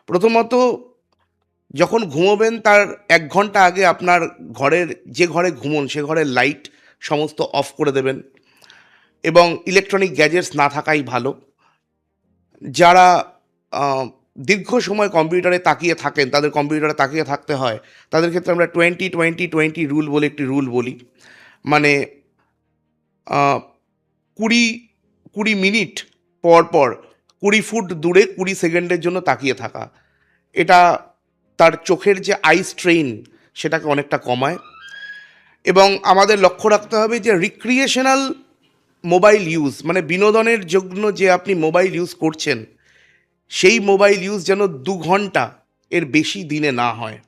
প্রথমত যখন ঘুমোবেন তার ১ ঘন্টা আগে আপনার ঘরের যে ঘরে ঘুমোন সে ঘরের লাইট সমস্ত অফ করে দেবেন এবং ইলেকট্রনিক গ্যাজেটস না থাকাই ভালো। যারা আ দীর্ঘ সময় কম্পিউটারে তাকিয়ে থাকেন, তাদের কম্পিউটারে তাকিয়ে থাকতে হয়, তাদের ক্ষেত্রে আমরা 20-20-20 রুল বলে একটি রুল বলি। মানে আ ২০ মিনিট পর ২০ ফুট দূরে ২০ সেকেন্ডের জন্য তাকিয়ে থাকা। এটা তার চোখের যে আই স্ট্রেইন সেটাকে অনেকটা কমায় এবং আমাদের লক্ষ্য রাখতে হবে যে রিক্রিয়েশনাল মোবাইল ইউজ মানে বিনোদনের জন্য যে আপনি মোবাইল ইউজ করছেন, সেই মোবাইল ইউজ যেন ২ ঘন্টা এর বেশি দিনে না হয়।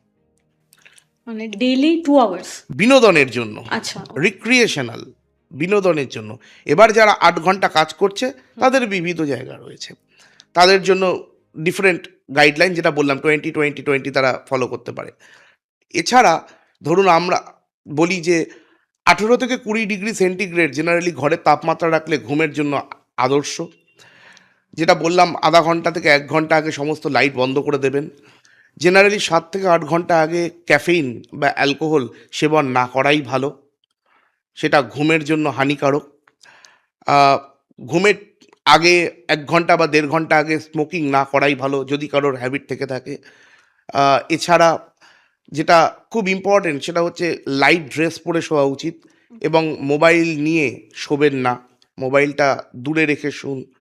মানে ডেইলি 2 আওয়ার্স? বিনোদনের জন্য, আচ্ছা। রিক্রিয়েশনাল বিনোদনের জন্য। এবার যারা ৮ ঘন্টা কাজ করছে তাদের বিবিধ জায়গা রয়েছে। তাদের জন্য ডিফারেন্ট গাইডলাইন যেটা বললাম 20-20-20 তারা ফলো করতে পারে। এছাড়া ধরুন আমরা বলি যে ১৮ থেকে ২০ ডিগ্রি সেন্টিগ্রেড জেনারেলি ঘরের তাপমাত্রা রাখলে ঘুমের জন্য আদর্শ। যেটা বললাম ০.৫ ঘন্টা থেকে ১ ঘন্টা আগে সমস্ত লাইট বন্ধ করে দেবেন। জেনারেলি ৭ থেকে ৮ ঘন্টা আগে ক্যাফেইন বা অ্যালকোহল সেবন না করাই ভালো। সেটা ঘুমের জন্য হানিকারক। আ ঘুমের আগে ১ ঘন্টা বা ১.৫ ঘন্টা আগে স্মোকিং না করাই ভালো যদি কারোর হ্যাবিট থেকে থাকে। এছাড়া যেটা খুব ইম্পর্টেন্ট সেটা হচ্ছে লাইট ড্রেস পরে শোয়া উচিত এবং মোবাইল নিয়ে শোবেন না। মোবাইলটা দূরে রেখে শুন।